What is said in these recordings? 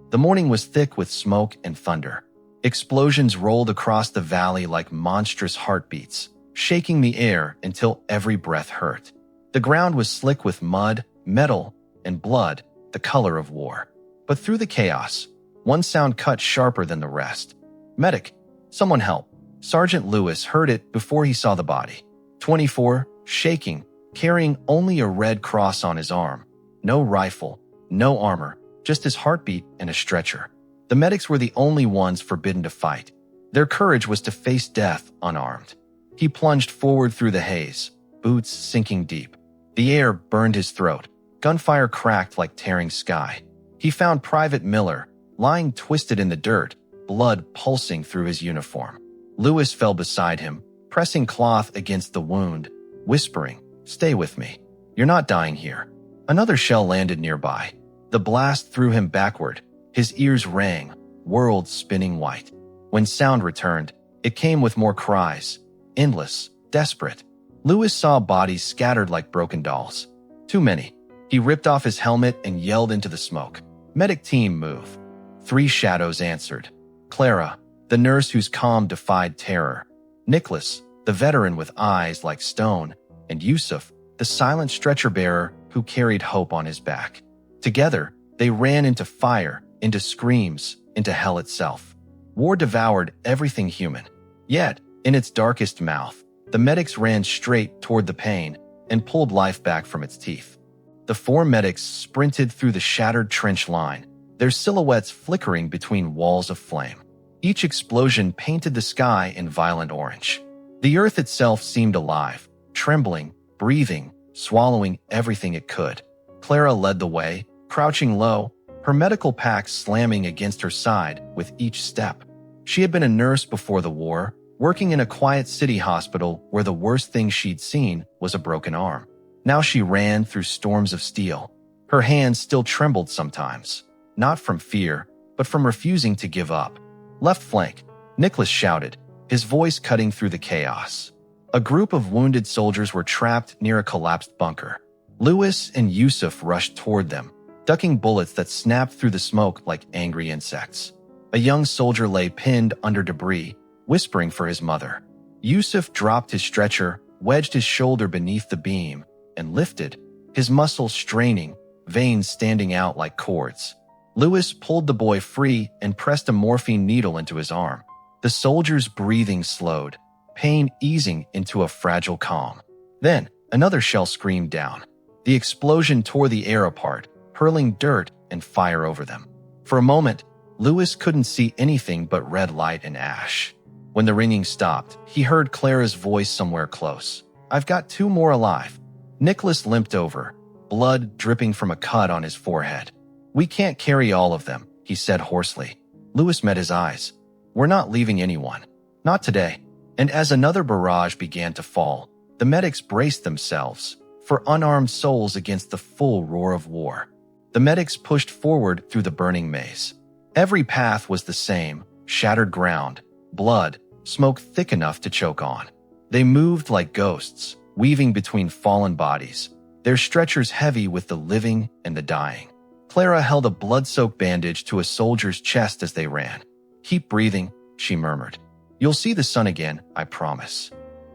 The morning was thick with smoke and thunder. Explosions rolled across the valley like monstrous heartbeats, shaking the air until every breath hurt. The ground was slick with mud, metal, and blood, the color of war. But through the chaos, one sound cut sharper than the rest. "Medic! Someone help!" Sergeant Lewis heard it before he saw the body. 24, shaking, carrying only a red cross on his arm. No rifle, no armor, just his heartbeat and a stretcher. The medics were the only ones forbidden to fight. Their courage was to face death unarmed. He plunged forward through the haze, boots sinking deep. The air burned his throat. Gunfire cracked like tearing sky. He found Private Miller, lying twisted in the dirt, blood pulsing through his uniform. Lewis fell beside him, pressing cloth against the wound, whispering, "Stay with me. You're not dying here." Another shell landed nearby. The blast threw him backward. His ears rang, world spinning white. When sound returned, it came with more cries, endless, desperate. Lewis saw bodies scattered like broken dolls. Too many. He ripped off his helmet and yelled into the smoke. "Medic team, move." 3 shadows answered. Clara, the nurse whose calm defied terror. Nicholas, the veteran with eyes like stone. And Yusuf, the silent stretcher-bearer who carried hope on his back. Together, they ran into fire, into screams, into hell itself. War devoured everything human. Yet, in its darkest mouth, the medics ran straight toward the pain and pulled life back from its teeth. The 4 medics sprinted through the shattered trench line, their silhouettes flickering between walls of flame. Each explosion painted the sky in violent orange. The earth itself seemed alive, trembling, breathing, swallowing everything it could. Clara led the way, crouching low, her medical pack slamming against her side with each step. She had been a nurse before the war, working in a quiet city hospital where the worst thing she'd seen was a broken arm. Now she ran through storms of steel. Her hands still trembled sometimes, not from fear, but from refusing to give up. "Left flank," Nicholas shouted, his voice cutting through the chaos. A group of wounded soldiers were trapped near a collapsed bunker. Lewis and Yusuf rushed toward them, ducking bullets that snapped through the smoke like angry insects. A young soldier lay pinned under debris, whispering for his mother. Yusuf dropped his stretcher, wedged his shoulder beneath the beam, and lifted, his muscles straining, veins standing out like cords. Lewis pulled the boy free and pressed a morphine needle into his arm. The soldier's breathing slowed, pain easing into a fragile calm. Then, another shell screamed down. The explosion tore the air apart, hurling dirt and fire over them. For a moment, Lewis couldn't see anything but red light and ash. When the ringing stopped, he heard Clara's voice somewhere close. "I've got 2 more alive." Nicholas limped over, blood dripping from a cut on his forehead. "We can't carry all of them," he said hoarsely. Lewis met his eyes. "We're not leaving anyone. Not today." And as another barrage began to fall, the medics braced themselves for unarmed souls against the full roar of war. The medics pushed forward through the burning maze. Every path was the same, shattered ground, blood, smoke thick enough to choke on. They moved like ghosts, weaving between fallen bodies, their stretchers heavy with the living and the dying. Clara held a blood-soaked bandage to a soldier's chest as they ran. "Keep breathing," she murmured. "You'll see the sun again, I promise."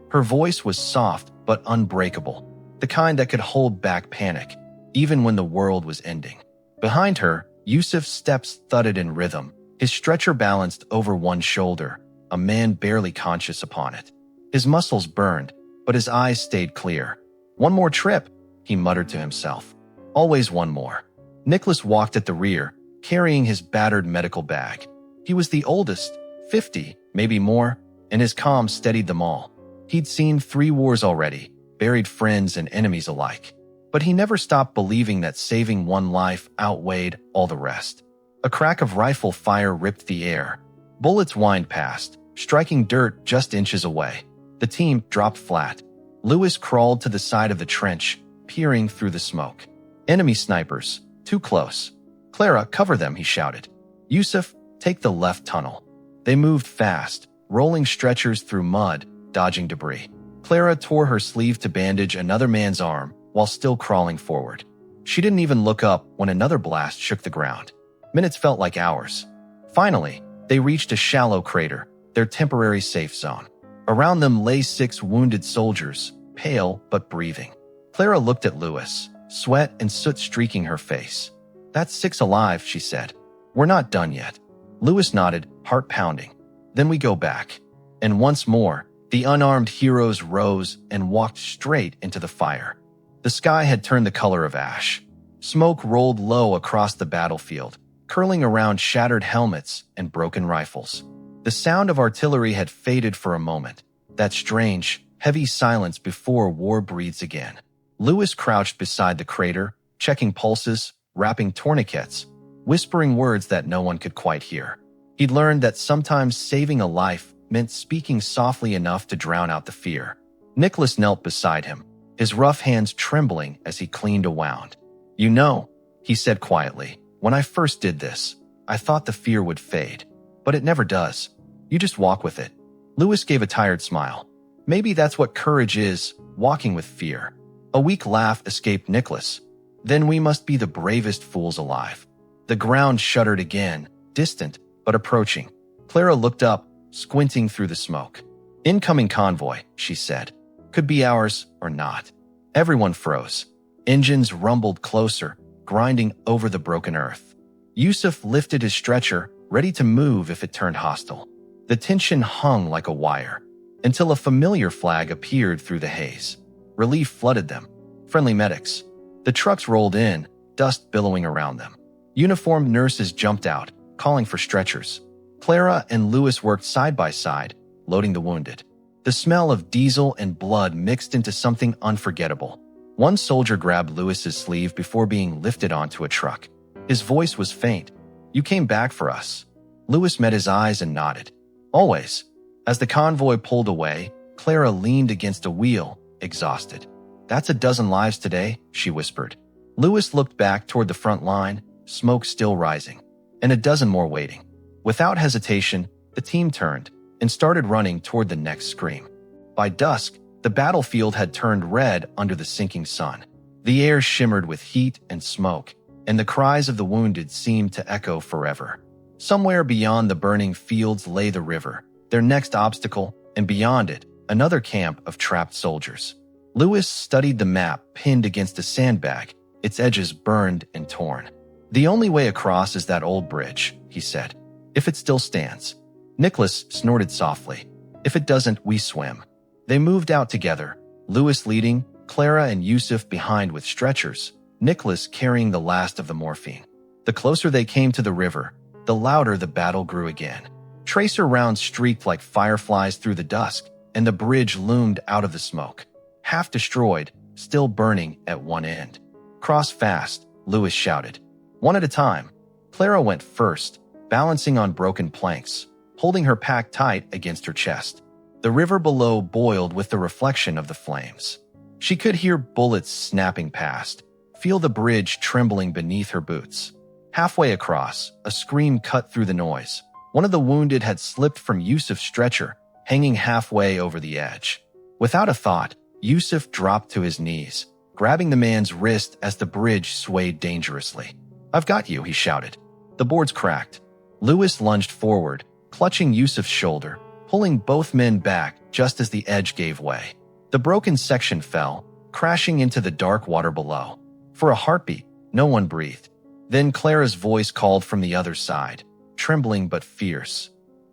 Her voice was soft but unbreakable, the kind that could hold back panic, even when the world was ending. Behind her, Yusuf's steps thudded in rhythm, his stretcher balanced over one shoulder, a man barely conscious upon it. His muscles burned, but his eyes stayed clear. "One more trip," he muttered to himself. "Always one more." Nicholas walked at the rear, carrying his battered medical bag. He was the oldest, 50, maybe more, and his calm steadied them all. He'd seen 3 wars already, buried friends and enemies alike. But he never stopped believing that saving one life outweighed all the rest. A crack of rifle fire ripped the air. Bullets whined past, striking dirt just inches away. The team dropped flat. Lewis crawled to the side of the trench, peering through the smoke. Enemy snipers, too close. "Clara, cover them," he shouted. "Yusuf, take the left tunnel." They moved fast, rolling stretchers through mud, dodging debris. Clara tore her sleeve to bandage another man's arm while still crawling forward. She didn't even look up when another blast shook the ground. Minutes felt like hours. Finally, they reached a shallow crater, their temporary safe zone. Around them lay 6 wounded soldiers, pale but breathing. Clara looked at Lewis, sweat and soot streaking her face. "That's 6 alive," she said. "We're not done yet." Lewis nodded, heart pounding. "Then we go back." And once more, the unarmed heroes rose and walked straight into the fire. The sky had turned the color of ash. Smoke rolled low across the battlefield, curling around shattered helmets and broken rifles. The sound of artillery had faded for a moment, that strange, heavy silence before war breathes again. Lewis crouched beside the crater, checking pulses, wrapping tourniquets, whispering words that no one could quite hear. He'd learned that sometimes saving a life meant speaking softly enough to drown out the fear. Nicholas knelt beside him, his rough hands trembling as he cleaned a wound. "You know," he said quietly, "when I first did this, I thought the fear would fade. But it never does. You just walk with it." Lewis gave a tired smile. "Maybe that's what courage is, walking with fear." A weak laugh escaped Nicholas. "Then we must be the bravest fools alive." The ground shuddered again, distant but approaching. Clara looked up, squinting through the smoke. "Incoming convoy," she said. "Could be ours or not." Everyone froze. Engines rumbled closer, grinding over the broken earth. Yusuf lifted his stretcher, ready to move if it turned hostile. The tension hung like a wire, until a familiar flag appeared through the haze. Relief flooded them. Friendly medics. The trucks rolled in, dust billowing around them. Uniformed nurses jumped out, calling for stretchers. Clara and Lewis worked side by side, loading the wounded. The smell of diesel and blood mixed into something unforgettable. One soldier grabbed Lewis's sleeve before being lifted onto a truck. His voice was faint. "You came back for us." Lewis met his eyes and nodded. "Always." As the convoy pulled away, Clara leaned against a wheel, exhausted. "That's a dozen lives today," she whispered. Lewis looked back toward the front line, smoke still rising, and a dozen more waiting. Without hesitation, the team turned and started running toward the next scream. By dusk, the battlefield had turned red under the sinking sun. The air shimmered with heat and smoke, and the cries of the wounded seemed to echo forever. Somewhere beyond the burning fields lay the river, their next obstacle, and beyond it, another camp of trapped soldiers. Lewis studied the map pinned against a sandbag, its edges burned and torn. "The only way across is that old bridge," he said. "If it still stands." Nicholas snorted softly. "If it doesn't, we swim." They moved out together, Lewis leading, Clara and Yusuf behind with stretchers, Nicholas carrying the last of the morphine. The closer they came to the river, the louder the battle grew again. Tracer rounds streaked like fireflies through the dusk, and the bridge loomed out of the smoke. Half destroyed, still burning at one end. "Cross fast," Lewis shouted. One at a time. Clara went first, balancing on broken planks, holding her pack tight against her chest. The river below boiled with the reflection of the flames. She could hear bullets snapping past, feel the bridge trembling beneath her boots. Halfway across, a scream cut through the noise. One of the wounded had slipped from Yusuf's stretcher, hanging halfway over the edge. Without a thought, Yusuf dropped to his knees, grabbing the man's wrist as the bridge swayed dangerously. "I've got you," he shouted. The boards cracked. Lewis lunged forward, clutching Yusuf's shoulder, pulling both men back just as the edge gave way. The broken section fell, crashing into the dark water below. For a heartbeat, no one breathed. Then Clara's voice called from the other side, trembling but fierce.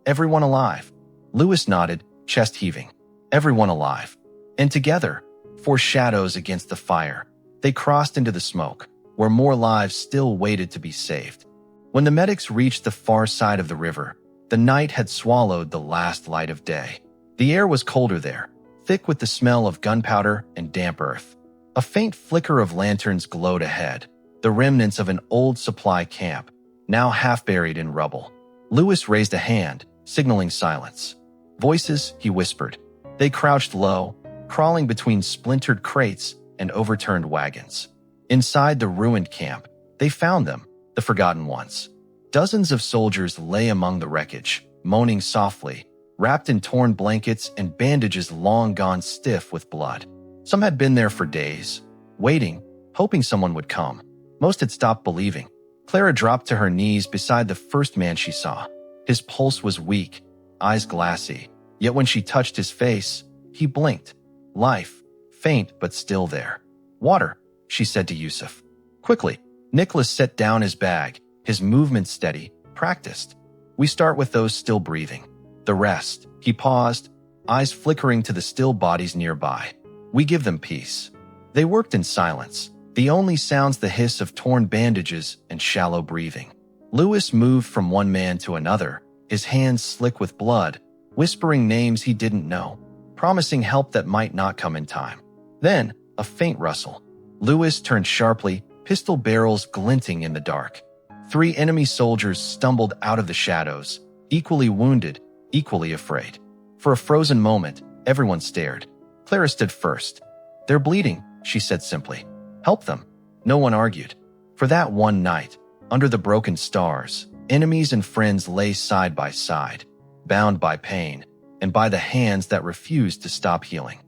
"Everyone alive?" Lewis nodded, chest heaving. "Everyone alive." And together, 4 shadows against the fire, they crossed into the smoke, where more lives still waited to be saved. When the medics reached the far side of the river, the night had swallowed the last light of day. The air was colder there, thick with the smell of gunpowder and damp earth. A faint flicker of lanterns glowed ahead, the remnants of an old supply camp, now half buried in rubble. Lewis raised a hand, signaling silence. "Voices," he whispered. They crouched low, crawling between splintered crates and overturned wagons. Inside the ruined camp, they found them, the forgotten ones. Dozens of soldiers lay among the wreckage, moaning softly, wrapped in torn blankets and bandages long gone stiff with blood. Some had been there for days, waiting, hoping someone would come. Most had stopped believing. Clara dropped to her knees beside the first man she saw. His pulse was weak, eyes glassy, yet when she touched his face, he blinked. Life, faint but still there. "Water," she said to Yusuf. Quickly, Nicholas set down his bag, his movements steady, practiced. "We start with those still breathing. The rest," he paused, eyes flickering to the still bodies nearby. "We give them peace." They worked in silence, the only sounds the hiss of torn bandages and shallow breathing. Lewis moved from one man to another, his hands slick with blood, whispering names he didn't know, promising help that might not come in time. Then, a faint rustle. Lewis turned sharply, pistol barrels glinting in the dark. 3 enemy soldiers stumbled out of the shadows, equally wounded, equally afraid. For a frozen moment, everyone stared. Clara stood first. "They're bleeding," she said simply. "Help them." No one argued. For that one night, under the broken stars, enemies and friends lay side by side, bound by pain, and by the hands that refused to stop healing.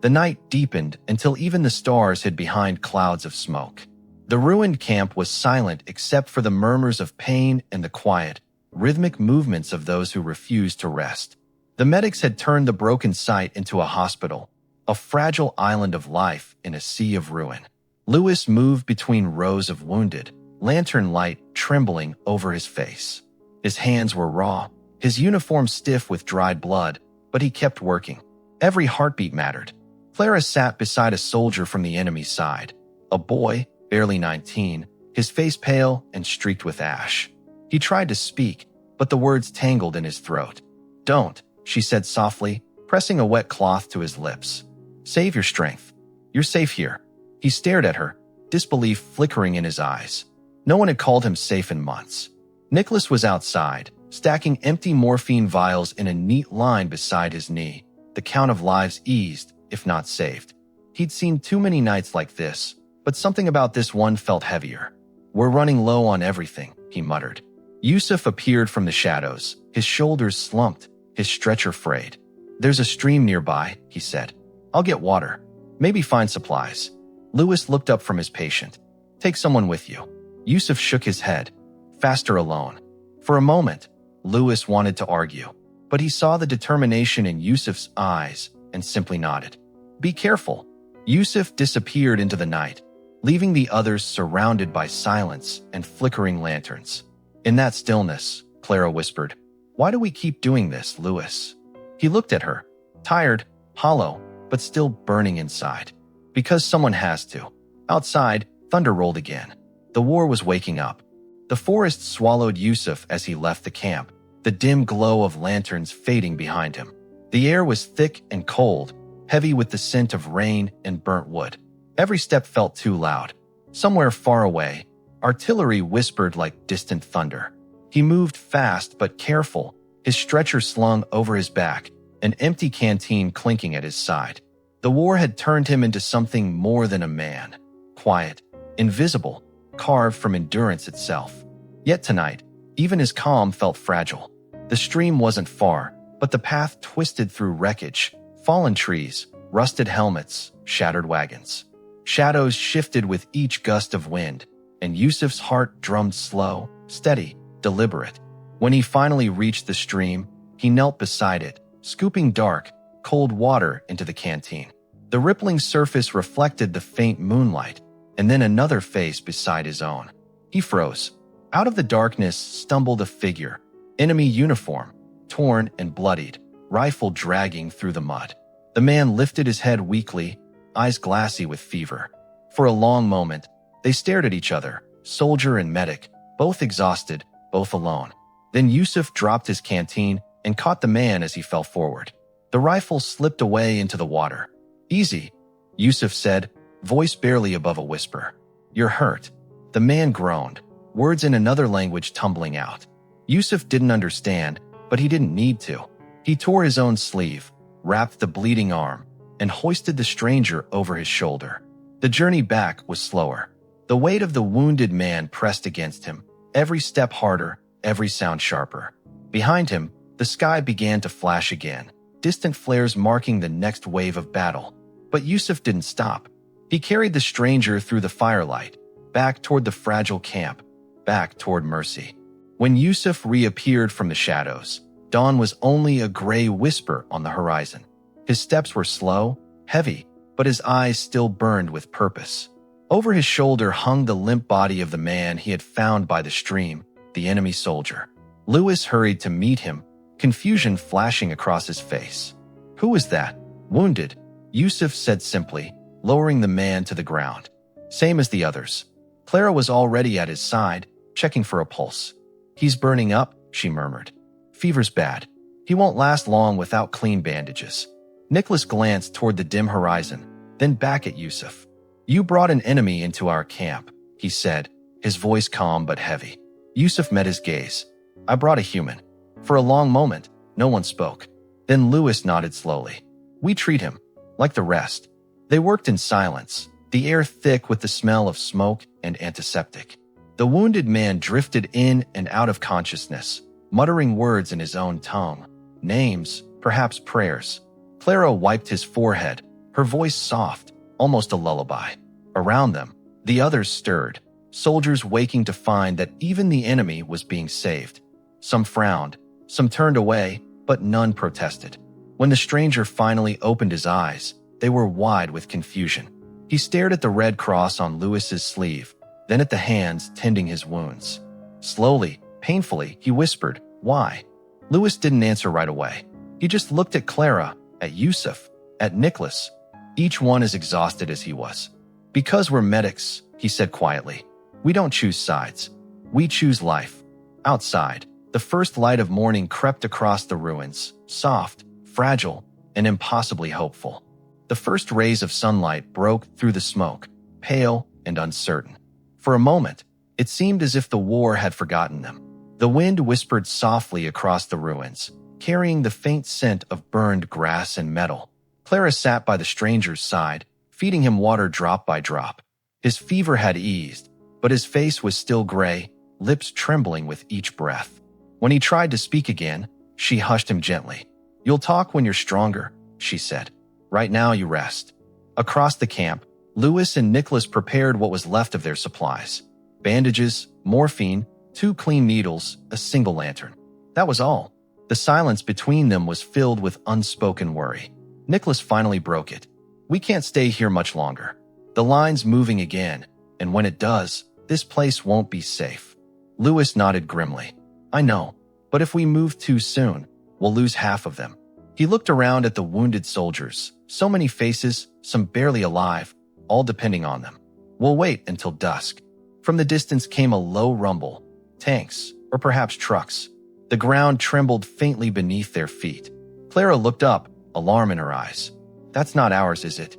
The night deepened until even the stars hid behind clouds of smoke. The ruined camp was silent except for the murmurs of pain and the quiet, rhythmic movements of those who refused to rest. The medics had turned the broken site into a hospital, a fragile island of life in a sea of ruin. Lewis moved between rows of wounded, lantern light trembling over his face. His hands were raw, his uniform stiff with dried blood, but he kept working. Every heartbeat mattered. Clara sat beside a soldier from the enemy's side, a boy, barely 19, his face pale and streaked with ash. He tried to speak, but the words tangled in his throat. "Don't," she said softly, pressing a wet cloth to his lips. "Save your strength. You're safe here." He stared at her, disbelief flickering in his eyes. No one had called him safe in months. Nicholas was outside, stacking empty morphine vials in a neat line beside his knee. The count of lives eased, if not saved. He'd seen too many nights like this, but something about this one felt heavier. "We're running low on everything," he muttered. Yusuf appeared from the shadows, his shoulders slumped, his stretcher frayed. "There's a stream nearby," he said. "I'll get water. Maybe find supplies." Lewis looked up from his patient. "Take someone with you." Yusuf shook his head. "Faster alone." For a moment, Lewis wanted to argue, but he saw the determination in Yusuf's eyes and simply nodded. "Be careful." Yusuf disappeared into the night, leaving the others surrounded by silence and flickering lanterns. In that stillness, Clara whispered, "Why do we keep doing this, Lewis?" He looked at her, tired, hollow, but still burning inside. "Because someone has to." Outside, thunder rolled again. The war was waking up. The forest swallowed Yusuf as he left the camp, the dim glow of lanterns fading behind him. The air was thick and cold, heavy with the scent of rain and burnt wood. Every step felt too loud. Somewhere far away, artillery whispered like distant thunder. He moved fast but careful, his stretcher slung over his back, an empty canteen clinking at his side. The war had turned him into something more than a man. Quiet, invisible, carved from endurance itself. Yet tonight, even his calm felt fragile. The stream wasn't far, but the path twisted through wreckage, fallen trees, rusted helmets, shattered wagons. Shadows shifted with each gust of wind, and Yusuf's heart drummed slow, steady, deliberate. When he finally reached the stream, he knelt beside it, scooping dark, cold water into the canteen. The rippling surface reflected the faint moonlight, and then another face beside his own. He froze. Out of the darkness stumbled a figure, enemy uniform, torn and bloodied, rifle dragging through the mud. The man lifted his head weakly, eyes glassy with fever. For a long moment, they stared at each other, soldier and medic, both exhausted, both alone. Then Yusuf dropped his canteen and caught the man as he fell forward. The rifle slipped away into the water. "Easy," Yusuf said, voice barely above a whisper. "You're hurt." The man groaned, words in another language tumbling out. Yusuf didn't understand, but he didn't need to. He tore his own sleeve, wrapped the bleeding arm, and hoisted the stranger over his shoulder. The journey back was slower. The weight of the wounded man pressed against him, every step harder, every sound sharper. Behind him, the sky began to flash again, distant flares marking the next wave of battle. But Yusuf didn't stop. He carried the stranger through the firelight, back toward the fragile camp. back toward Mercy. When Yusuf reappeared from the shadows, dawn was only a gray whisper on the horizon. His steps were slow, heavy, but his eyes still burned with purpose. Over his shoulder hung the limp body of the man he had found by the stream, the enemy soldier. Lewis hurried to meet him, confusion flashing across his face. "Who was that?" "Wounded," Yusuf said simply, lowering the man to the ground. "Same as the others." Clara was already at his side, checking for a pulse. "He's burning up," she murmured. "Fever's bad. He won't last long without clean bandages." Nicholas glanced toward the dim horizon, then back at Yusuf. "You brought an enemy into our camp," he said, his voice calm but heavy. Yusuf met his gaze. "I brought a human." For a long moment, no one spoke. Then Lewis nodded slowly. "We treat him like the rest." They worked in silence, the air thick with the smell of smoke and antiseptic. The wounded man drifted in and out of consciousness, muttering words in his own tongue. Names, perhaps prayers. Clara wiped his forehead, her voice soft, almost a lullaby. Around them, the others stirred, soldiers waking to find that even the enemy was being saved. Some frowned, some turned away, but none protested. When the stranger finally opened his eyes, they were wide with confusion. He stared at the red cross on Lewis's sleeve, then at the hands tending his wounds. Slowly, painfully, he whispered, "Why?" Lewis didn't answer right away. He just looked at Clara, at Yusuf, at Nicholas, each one as exhausted as he was. "Because we're medics," he said quietly. "We don't choose sides. We choose life." Outside, the first light of morning crept across the ruins, soft, fragile, and impossibly hopeful. The first rays of sunlight broke through the smoke, pale and uncertain. For a moment, it seemed as if the war had forgotten them. The wind whispered softly across the ruins, carrying the faint scent of burned grass and metal. Clara sat by the stranger's side, feeding him water drop by drop. His fever had eased, but his face was still gray, lips trembling with each breath. When he tried to speak again, she hushed him gently. "You'll talk when you're stronger," she said. "Right now you rest." Across the camp, Lewis and Nicholas prepared what was left of their supplies. Bandages, morphine, 2 clean needles, a single lantern. That was all. The silence between them was filled with unspoken worry. Nicholas finally broke it. "We can't stay here much longer. The line's moving again, and when it does, this place won't be safe." Lewis nodded grimly. "I know, but if we move too soon, we'll lose half of them." He looked around at the wounded soldiers, so many faces, some barely alive, all depending on them. "We'll wait until dusk." From the distance came a low rumble. Tanks, or perhaps trucks. The ground trembled faintly beneath their feet. Clara looked up, alarm in her eyes. "That's not ours, is it?"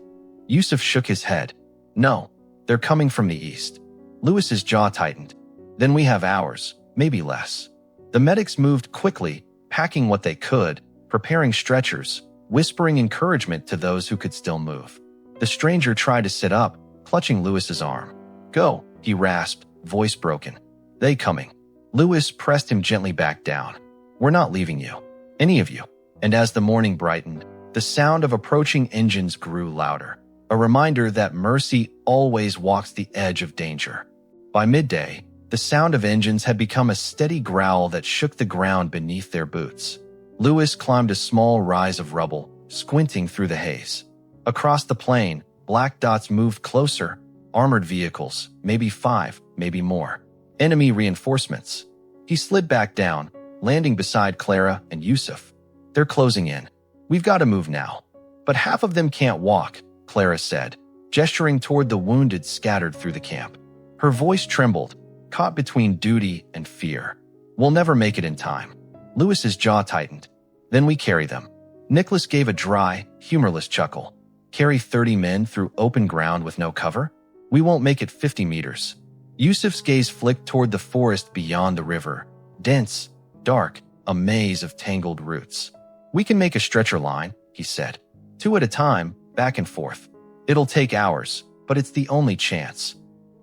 Yusuf shook his head. "No, they're coming from the east." Lewis's jaw tightened. "Then we have ours, maybe less." The medics moved quickly, packing what they could, preparing stretchers, whispering encouragement to those who could still move. The stranger tried to sit up, clutching Lewis's arm. "Go," he rasped, voice broken. "They coming." Lewis pressed him gently back down. "We're not leaving you. Any of you." And as the morning brightened, the sound of approaching engines grew louder, a reminder that mercy always walks the edge of danger. By midday, the sound of engines had become a steady growl that shook the ground beneath their boots. Lewis climbed a small rise of rubble, squinting through the haze. Across the plain, black dots moved closer, armored vehicles, maybe 5, maybe more. Enemy reinforcements. He slid back down, landing beside Clara and Yusuf. "They're closing in. We've got to move now." "But half of them can't walk," Clara said, gesturing toward the wounded scattered through the camp. Her voice trembled, caught between duty and fear. "We'll never make it in time." Lewis's jaw tightened. "Then we carry them." Nicholas gave a dry, humorless chuckle. "Carry 30 men through open ground with no cover? We won't make it 50 meters. Yusuf's gaze flicked toward the forest beyond the river. Dense, dark, a maze of tangled roots. "We can make a stretcher line," he said. 2 at a time, back and forth. "It'll take hours, but it's the only chance."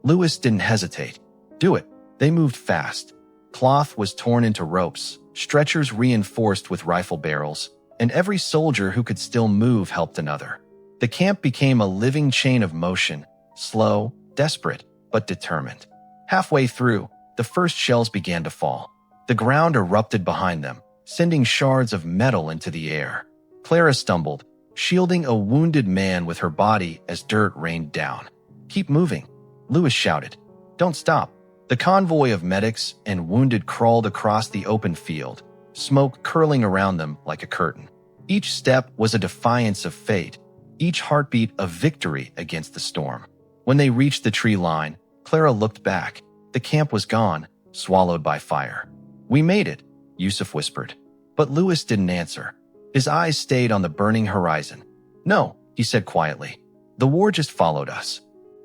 Lewis didn't hesitate. "Do it." They moved fast. Cloth was torn into ropes, stretchers reinforced with rifle barrels, and every soldier who could still move helped another. The camp became a living chain of motion, slow, desperate, but determined. Halfway through, the first shells began to fall. The ground erupted behind them, sending shards of metal into the air. Clara stumbled, shielding a wounded man with her body as dirt rained down. "Keep moving," Lewis shouted. "Don't stop." The convoy of medics and wounded crawled across the open field, smoke curling around them like a curtain. Each step was a defiance of fate, each heartbeat a victory against the storm. When they reached the tree line, Clara looked back. The camp was gone, swallowed by fire. "We made it," Yusuf whispered. But Lewis didn't answer. His eyes stayed on the burning horizon. "No," he said quietly. "The war just followed us."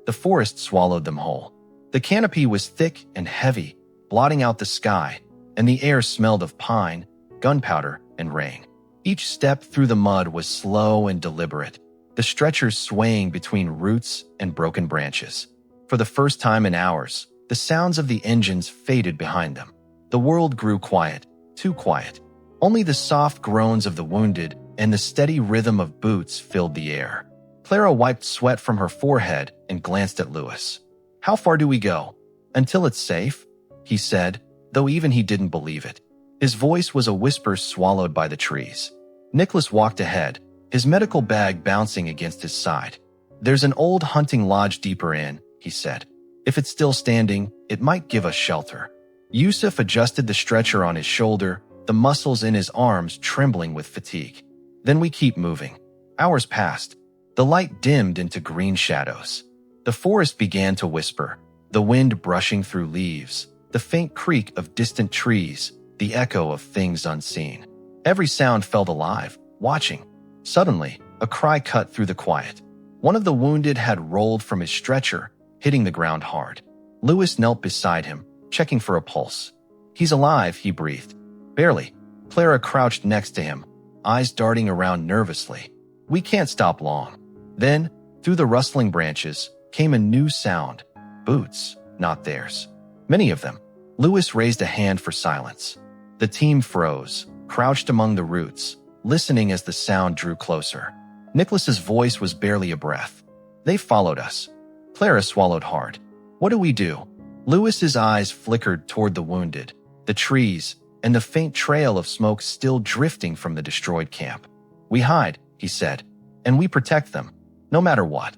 The forest swallowed them whole. The canopy was thick and heavy, blotting out the sky, and the air smelled of pine, gunpowder, and rain. Each step through the mud was slow and deliberate, the stretchers swaying between roots and broken branches. For the first time in hours, the sounds of the engines faded behind them. The world grew quiet, too quiet. Only the soft groans of the wounded and the steady rhythm of boots filled the air. Clara wiped sweat from her forehead and glanced at Lewis. "How far do we go?" "Until it's safe," he said, though even he didn't believe it. His voice was a whisper swallowed by the trees. Nicholas walked ahead, his medical bag bouncing against his side. "There's an old hunting lodge deeper in," he said. "If it's still standing, it might give us shelter." Yusuf adjusted the stretcher on his shoulder, the muscles in his arms trembling with fatigue. "Then we keep moving." Hours passed. The light dimmed into green shadows. The forest began to whisper, the wind brushing through leaves, the faint creak of distant trees, the echo of things unseen. Every sound felt alive, watching. Suddenly, a cry cut through the quiet. One of the wounded had rolled from his stretcher, hitting the ground hard. Lewis knelt beside him, checking for a pulse. "He's alive," he breathed. "Barely." Clara crouched next to him, eyes darting around nervously. "We can't stop long." Then, through the rustling branches, came a new sound. Boots, not theirs. Many of them. Lewis raised a hand for silence. The team froze, crouched among the roots, listening as the sound drew closer. Nicholas's voice was barely a breath. "They followed us." Clara swallowed hard. "What do we do?" Lewis's eyes flickered toward the wounded, the trees, and the faint trail of smoke still drifting from the destroyed camp. "We hide," he said, "and we protect them, no matter what."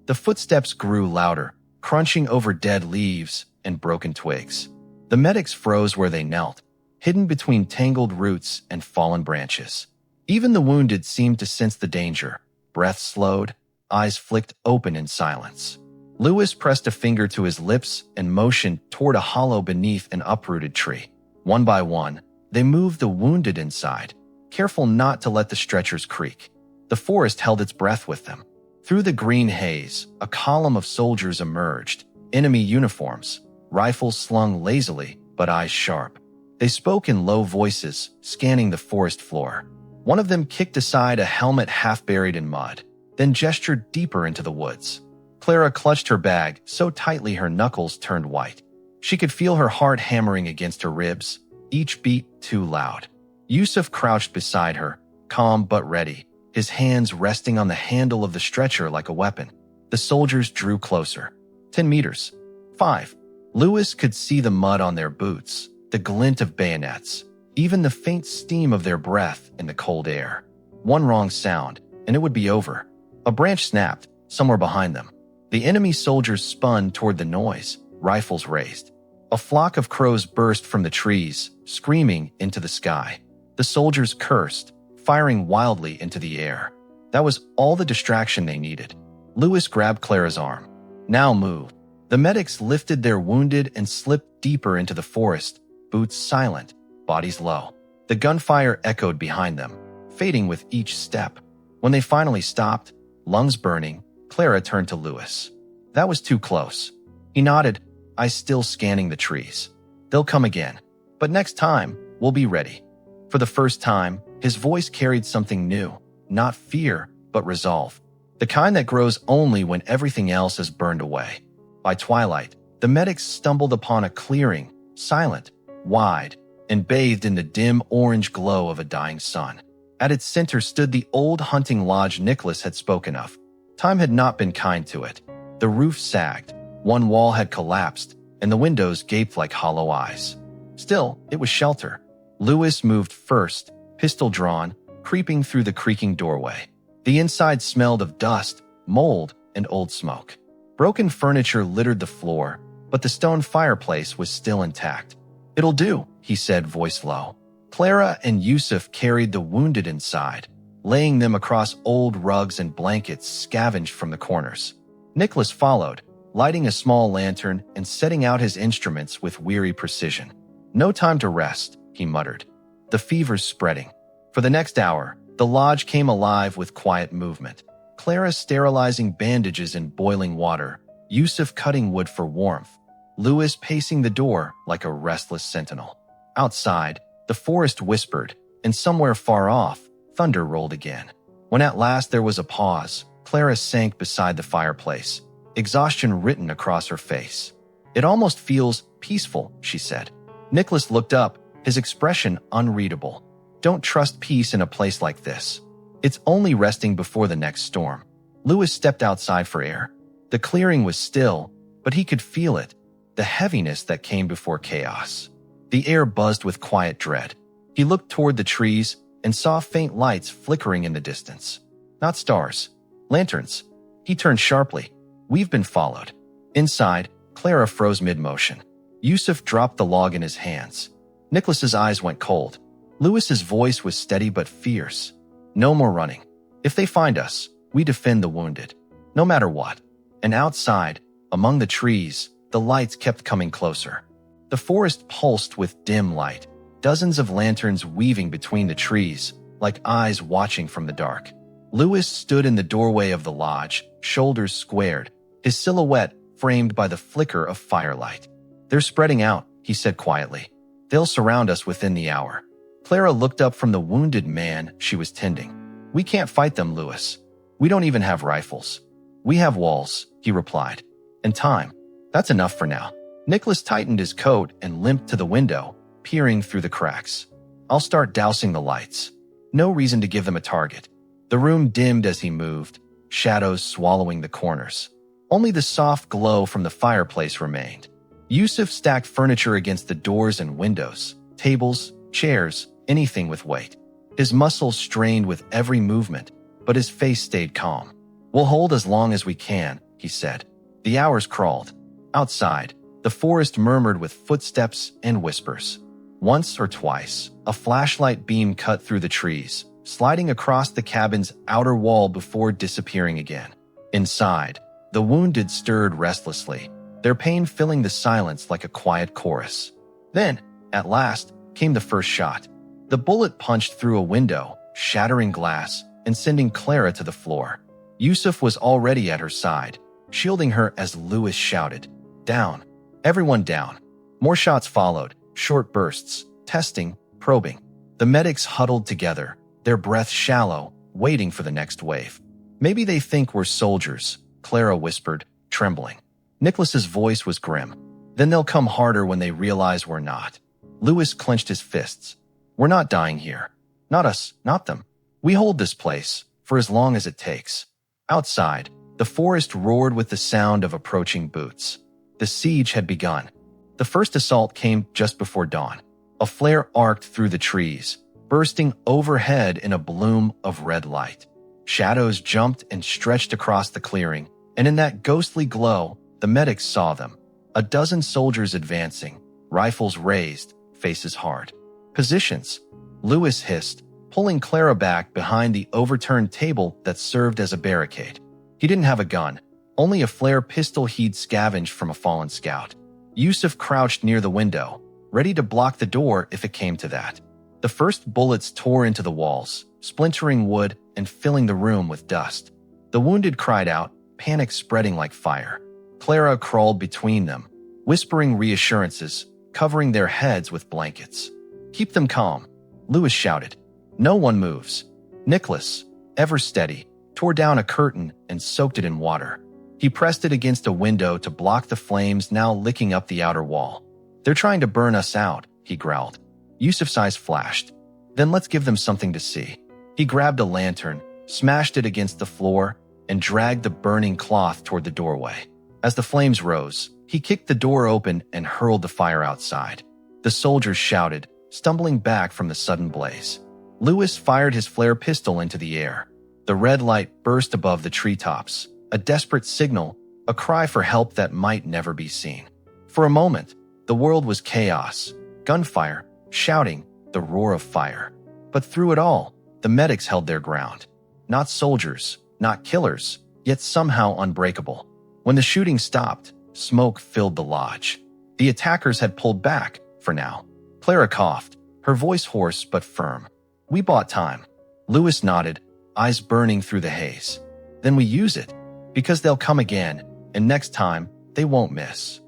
The footsteps grew louder, crunching over dead leaves and broken twigs. The medics froze where they knelt, hidden between tangled roots and fallen branches. Even the wounded seemed to sense the danger. Breath slowed, eyes flicked open in silence. Lewis pressed a finger to his lips and motioned toward a hollow beneath an uprooted tree. One by one, they moved the wounded inside, careful not to let the stretchers creak. The forest held its breath with them. Through the green haze, a column of soldiers emerged, enemy uniforms, rifles slung lazily, but eyes sharp. They spoke in low voices, scanning the forest floor. One of them kicked aside a helmet half buried in mud, then gestured deeper into the woods. Clara clutched her bag so tightly her knuckles turned white. She could feel her heart hammering against her ribs, each beat too loud. Yusuf crouched beside her, calm but ready, his hands resting on the handle of the stretcher like a weapon. The soldiers drew closer. 10 meters. 5. Lewis could see the mud on their boots, the glint of bayonets, even the faint steam of their breath in the cold air. One wrong sound, and it would be over. A branch snapped, somewhere behind them. The enemy soldiers spun toward the noise, rifles raised. A flock of crows burst from the trees, screaming into the sky. The soldiers cursed, firing wildly into the air. That was all the distraction they needed. Lewis grabbed Clara's arm. "Now move." The medics lifted their wounded and slipped deeper into the forest, boots silent, bodies low. The gunfire echoed behind them, fading with each step. When they finally stopped, lungs burning, Clara turned to Lewis. "That was too close." He nodded, eyes still scanning the trees. "They'll come again. But next time, we'll be ready." For the first time, his voice carried something new, not fear, but resolve. The kind that grows only when everything else is burned away. By twilight, the medics stumbled upon a clearing, silent, wide, and bathed in the dim orange glow of a dying sun. At its center stood the old hunting lodge Nicholas had spoken of. Time had not been kind to it. The roof sagged, one wall had collapsed, and the windows gaped like hollow eyes. Still, it was shelter. Lewis moved first, pistol drawn, creeping through the creaking doorway. The inside smelled of dust, mold, and old smoke. Broken furniture littered the floor, but the stone fireplace was still intact. "It'll do," he said, voice low. Clara and Yusuf carried the wounded inside, laying them across old rugs and blankets scavenged from the corners. Nicholas followed, lighting a small lantern and setting out his instruments with weary precision. "No time to rest," he muttered. "The fever's spreading." For the next hour, the lodge came alive with quiet movement. Clara sterilizing bandages in boiling water, Yusuf cutting wood for warmth, Lewis pacing the door like a restless sentinel. Outside, the forest whispered, and somewhere far off, thunder rolled again. When at last there was a pause, Clara sank beside the fireplace, exhaustion written across her face. "It almost feels peaceful," she said. Nicholas looked up, his expression unreadable. "Don't trust peace in a place like this. It's only resting before the next storm." Lewis stepped outside for air. The clearing was still, but he could feel it, the heaviness that came before chaos. The air buzzed with quiet dread. He looked toward the trees and saw faint lights flickering in the distance. Not stars, lanterns. He turned sharply. "We've been followed." Inside, Clara froze mid-motion. Yusuf dropped the log in his hands. Nicholas's eyes went cold. Lewis's voice was steady but fierce. "No more running. If they find us, we defend the wounded, no matter what." And outside, among the trees, the lights kept coming closer. The forest pulsed with dim light, dozens of lanterns weaving between the trees, like eyes watching from the dark. Lewis stood in the doorway of the lodge, shoulders squared, his silhouette framed by the flicker of firelight. "They're spreading out," he said quietly. "They'll surround us within the hour." Clara looked up from the wounded man she was tending. "We can't fight them, Lewis. We don't even have rifles." "We have walls," he replied. "And time. That's enough for now." Nicholas tightened his coat and limped to the window, peering through the cracks. "I'll start dousing the lights. No reason to give them a target." The room dimmed as he moved, shadows swallowing the corners. Only the soft glow from the fireplace remained. Yusuf stacked furniture against the doors and windows, tables, chairs, anything with weight. His muscles strained with every movement, but his face stayed calm. "We'll hold as long as we can," he said. The hours crawled. Outside, the forest murmured with footsteps and whispers. Once or twice, a flashlight beam cut through the trees, sliding across the cabin's outer wall before disappearing again. Inside, the wounded stirred restlessly, their pain filling the silence like a quiet chorus. Then, at last, came the first shot. The bullet punched through a window, shattering glass and sending Clara to the floor. Yusuf was already at her side, shielding her as Lewis shouted, "Down! Everyone down!" More shots followed, short bursts, testing, probing. The medics huddled together, their breath shallow, waiting for the next wave. "Maybe they think we're soldiers," Clara whispered, trembling. Nicholas's voice was grim. "Then they'll come harder when they realize we're not." Lewis clenched his fists. "We're not dying here. Not us, not them. We hold this place, for as long as it takes." Outside, the forest roared with the sound of approaching boots. The siege had begun. The first assault came just before dawn. A flare arced through the trees, bursting overhead in a bloom of red light. Shadows jumped and stretched across the clearing, and in that ghostly glow, the medics saw them. A dozen soldiers advancing, rifles raised, faces hard. "Positions," Lewis hissed, pulling Clara back behind the overturned table that served as a barricade. He didn't have a gun, only a flare pistol he'd scavenged from a fallen scout. Yusuf crouched near the window, ready to block the door if it came to that. The first bullets tore into the walls, splintering wood and filling the room with dust. The wounded cried out, panic spreading like fire. Clara crawled between them, whispering reassurances, covering their heads with blankets. "Keep them calm," Lewis shouted. "No one moves." Nicholas, ever steady, tore down a curtain and soaked it in water. He pressed it against a window to block the flames now licking up the outer wall. "They're trying to burn us out," he growled. Yusuf's eyes flashed. "Then let's give them something to see." He grabbed a lantern, smashed it against the floor, and dragged the burning cloth toward the doorway. As the flames rose, he kicked the door open and hurled the fire outside. The soldiers shouted, stumbling back from the sudden blaze. Lewis fired his flare pistol into the air. The red light burst above the treetops, a desperate signal, a cry for help that might never be seen. For a moment, the world was chaos, gunfire, shouting, the roar of fire. But through it all, the medics held their ground. Not soldiers, not killers, yet somehow unbreakable. When the shooting stopped, smoke filled the lodge. The attackers had pulled back, for now. Clara coughed, her voice hoarse but firm. "We bought time." Lewis nodded, eyes burning through the haze. "Then we use it, because they'll come again, and next time, they won't miss."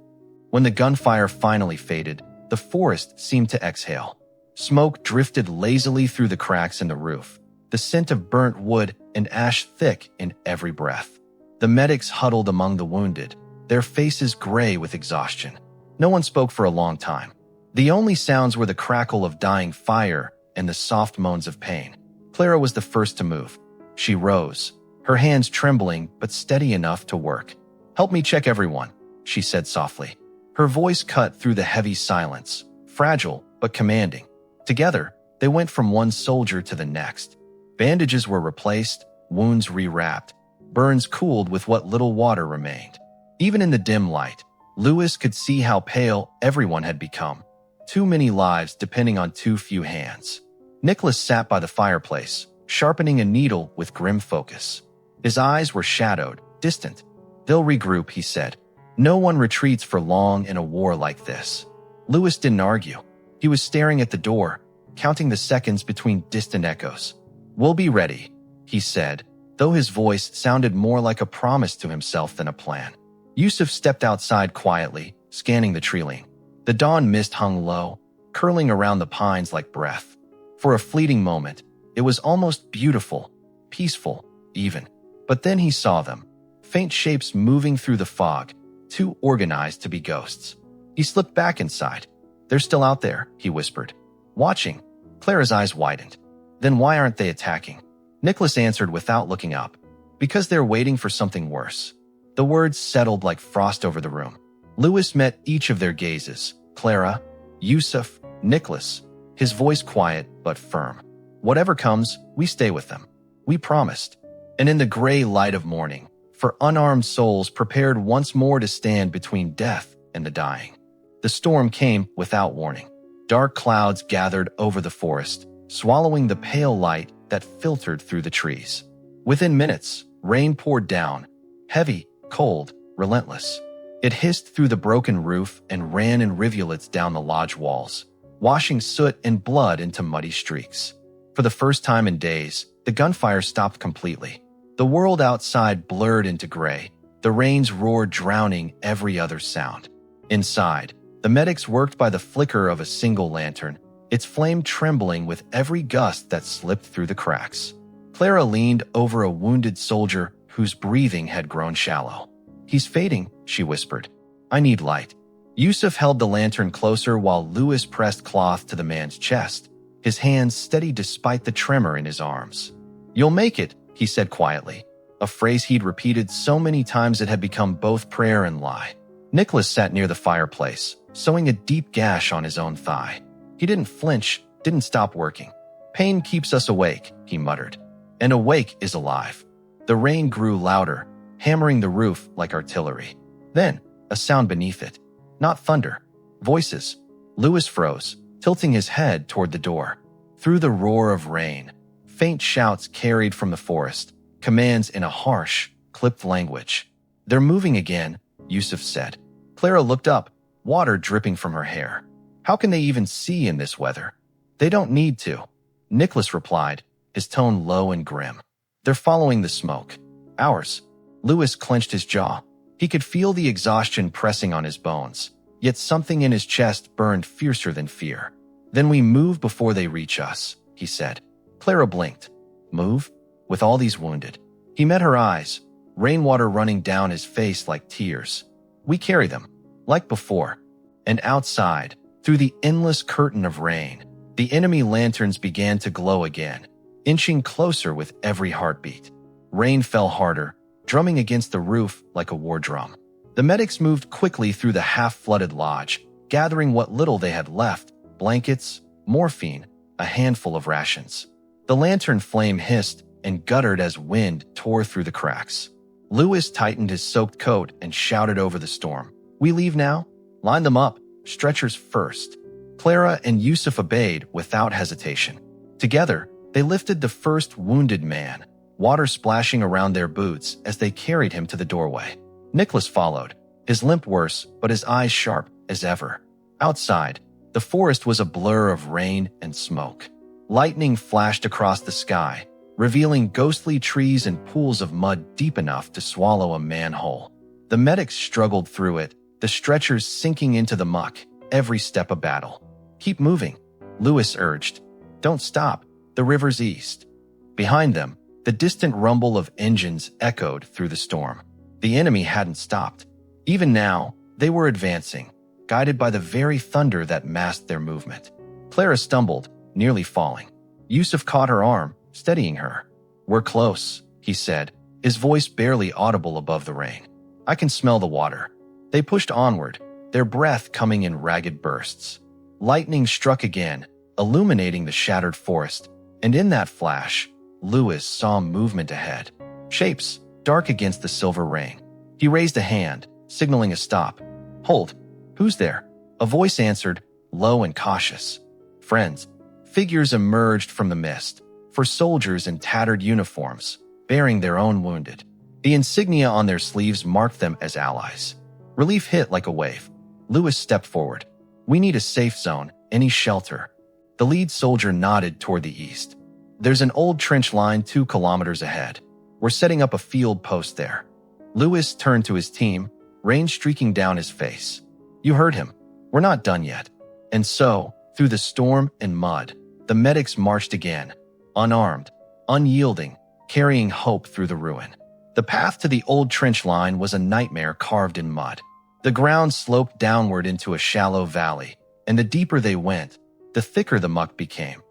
When the gunfire finally faded, the forest seemed to exhale. Smoke drifted lazily through the cracks in the roof, the scent of burnt wood and ash thick in every breath. The medics huddled among the wounded, their faces gray with exhaustion. No one spoke for a long time. The only sounds were the crackle of dying fire and the soft moans of pain. Clara was the first to move. She rose, her hands trembling but steady enough to work. "Help me check everyone," she said softly. Her voice cut through the heavy silence, fragile but commanding. Together, they went from one soldier to the next. Bandages were replaced, wounds rewrapped, burns cooled with what little water remained. Even in the dim light, Lewis could see how pale everyone had become. Too many lives depending on too few hands. Nicholas sat by the fireplace, sharpening a needle with grim focus. His eyes were shadowed, distant. "They'll regroup," he said. "No one retreats for long in a war like this." Lewis didn't argue. He was staring at the door, counting the seconds between distant echoes. "We'll be ready," he said, though his voice sounded more like a promise to himself than a plan. Yusuf stepped outside quietly, scanning the tree-line. The dawn mist hung low, curling around the pines like breath. For a fleeting moment, it was almost beautiful, peaceful, even. But then he saw them, faint shapes moving through the fog, too organized to be ghosts. He slipped back inside. "They're still out there," he whispered. "Watching." Clara's eyes widened. "Then why aren't they attacking?" Nicholas answered without looking up. "Because they're waiting for something worse." The words settled like frost over the room. Lewis met each of their gazes. Clara, Yusuf, Nicholas, his voice quiet but firm. "Whatever comes, we stay with them. We promised." And in the gray light of morning, for unarmed souls prepared once more to stand between death and the dying. The storm came without warning. Dark clouds gathered over the forest, swallowing the pale light that filtered through the trees. Within minutes, rain poured down, heavy, cold, relentless. It hissed through the broken roof and ran in rivulets down the lodge walls, washing soot and blood into muddy streaks. For the first time in days, the gunfire stopped completely. The world outside blurred into gray, the rain's roar drowning every other sound. Inside, the medics worked by the flicker of a single lantern, its flame trembling with every gust that slipped through the cracks. Clara leaned over a wounded soldier whose breathing had grown shallow. "He's fading," she whispered. "I need light." Yusuf held the lantern closer while Lewis pressed cloth to the man's chest, his hands steady despite the tremor in his arms. "You'll make it," he said quietly, a phrase he'd repeated so many times it had become both prayer and lie. Nicholas sat near the fireplace, sewing a deep gash on his own thigh. He didn't flinch, didn't stop working. "Pain keeps us awake," he muttered. "And awake is alive." The rain grew louder, hammering the roof like artillery. Then, a sound beneath it. Not thunder. Voices. Lewis froze, tilting his head toward the door. Through the roar of rain, faint shouts carried from the forest, commands in a harsh, clipped language. "They're moving again," Yusuf said. Clara looked up, water dripping from her hair. "How can they even see in this weather?" "They don't need to," Nicholas replied, his tone low and grim. "They're following the smoke. Ours." Lewis clenched his jaw. He could feel the exhaustion pressing on his bones, yet something in his chest burned fiercer than fear. "Then we move before they reach us," he said. Clara blinked. "Move? With all these wounded?" He met her eyes, rainwater running down his face like tears. "We carry them, like before." And outside, through the endless curtain of rain, the enemy lanterns began to glow again, inching closer with every heartbeat. Rain fell harder, drumming against the roof like a war drum. The medics moved quickly through the half-flooded lodge, gathering what little they had left: blankets, morphine, a handful of rations. The lantern flame hissed and guttered as wind tore through the cracks. Lewis tightened his soaked coat and shouted over the storm, "We leave now? Line them up, stretchers first." Clara and Yusuf obeyed without hesitation. Together, they lifted the first wounded man, water splashing around their boots as they carried him to the doorway. Nicholas followed, his limp worse but his eyes sharp as ever. Outside, the forest was a blur of rain and smoke. Lightning flashed across the sky, revealing ghostly trees and pools of mud deep enough to swallow a manhole. The medics struggled through it, the stretchers sinking into the muck, every step a battle. "Keep moving," Lewis urged. "Don't stop, the river's east." Behind them, the distant rumble of engines echoed through the storm. The enemy hadn't stopped. Even now, they were advancing, guided by the very thunder that masked their movement. Clara stumbled, nearly falling. Yusuf caught her arm, steadying her. "We're close," he said, his voice barely audible above the rain. "I can smell the water." They pushed onward, their breath coming in ragged bursts. Lightning struck again, illuminating the shattered forest, and in that flash, Lewis saw movement ahead. Shapes, dark against the silver rain. He raised a hand, signaling a stop. "Hold. Who's there?" A voice answered, low and cautious. "Friends." Figures emerged from the mist, for soldiers in tattered uniforms, bearing their own wounded. The insignia on their sleeves marked them as allies. Relief hit like a wave. Lewis stepped forward. "We need a safe zone, any shelter." The lead soldier nodded toward the east. "There's an old trench line 2 kilometers ahead. We're setting up a field post there." Lewis turned to his team, rain streaking down his face. "You heard him. We're not done yet." And so, through the storm and mud, the medics marched again, unarmed, unyielding, carrying hope through the ruin. The path to the old trench line was a nightmare carved in mud. The ground sloped downward into a shallow valley, and the deeper they went, the thicker the muck became,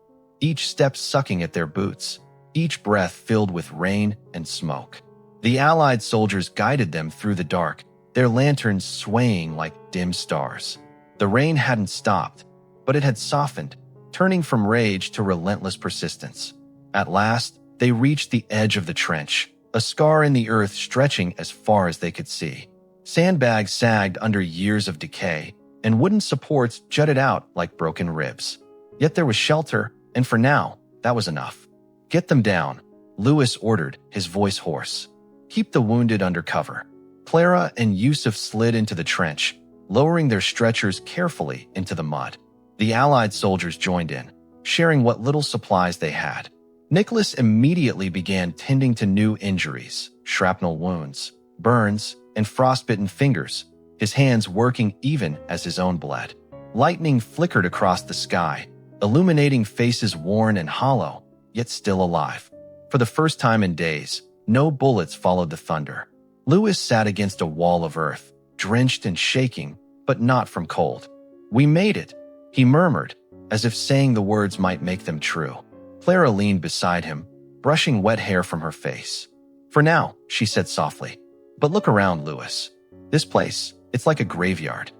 each step sucking at their boots, each breath filled with rain and smoke. The Allied soldiers guided them through the dark, their lanterns swaying like dim stars. The rain hadn't stopped, but it had softened, turning from rage to relentless persistence. At last, they reached the edge of the trench, a scar in the earth stretching as far as they could see. Sandbags sagged under years of decay, and wooden supports jutted out like broken ribs. Yet there was shelter, and for now, that was enough. "Get them down," Lewis ordered, his voice hoarse. "Keep the wounded under cover." Clara and Yusuf slid into the trench, lowering their stretchers carefully into the mud. The Allied soldiers joined in, sharing what little supplies they had. Nicholas immediately began tending to new injuries, shrapnel wounds, burns, and frostbitten fingers, his hands working even as his own bled. Lightning flickered across the sky, illuminating faces worn and hollow, yet still alive. For the first time in days, no bullets followed the thunder. Lewis sat against a wall of earth, drenched and shaking, but not from cold. "We made it," he murmured, as if saying the words might make them true. Clara leaned beside him, brushing wet hair from her face. "For now," she said softly. "But look around, Lewis. This place, it's like a graveyard."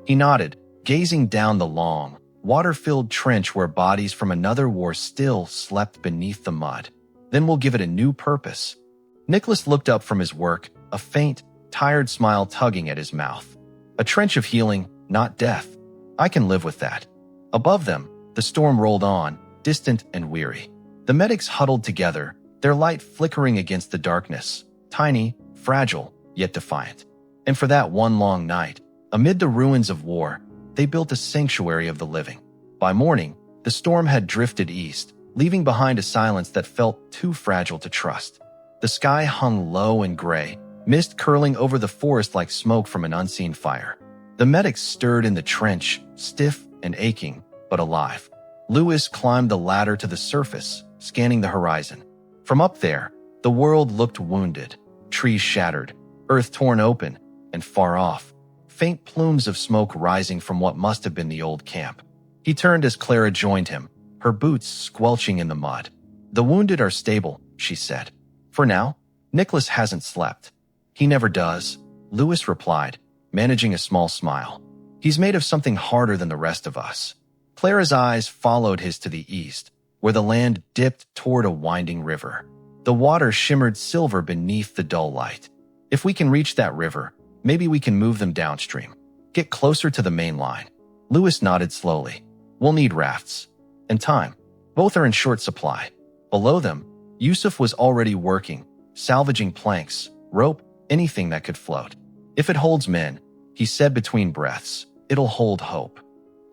He nodded, gazing down the long, water-filled trench where bodies from another war still slept beneath the mud. "Then we'll give it a new purpose." Nicholas looked up from his work, a faint, tired smile tugging at his mouth. "A trench of healing, not death. I can live with that." Above them, the storm rolled on, distant and weary. The medics huddled together, their light flickering against the darkness, tiny, fragile, yet defiant. And for that one long night, amid the ruins of war, they built a sanctuary of the living. By morning, the storm had drifted east, leaving behind a silence that felt too fragile to trust. The sky hung low and gray, mist curling over the forest like smoke from an unseen fire. The medics stirred in the trench, stiff and aching, but alive. Lewis climbed the ladder to the surface, scanning the horizon. From up there, the world looked wounded, trees shattered, earth torn open, and far off, faint plumes of smoke rising from what must have been the old camp. He turned as Clara joined him, her boots squelching in the mud. "The wounded are stable," she said. "For now, Nicholas hasn't slept. He never does." Lewis replied, managing a small smile. He's made of something harder than the rest of us. Clara's eyes followed his to the east, where the land dipped toward a winding river. The water shimmered silver beneath the dull light. If we can reach that river, maybe we can move them downstream. Get closer to the main line. Lewis nodded slowly. We'll need rafts. And time. Both are in short supply. Below them, Yusuf was already working, salvaging planks, rope, anything that could float. If it holds men, he said between breaths, it'll hold hope.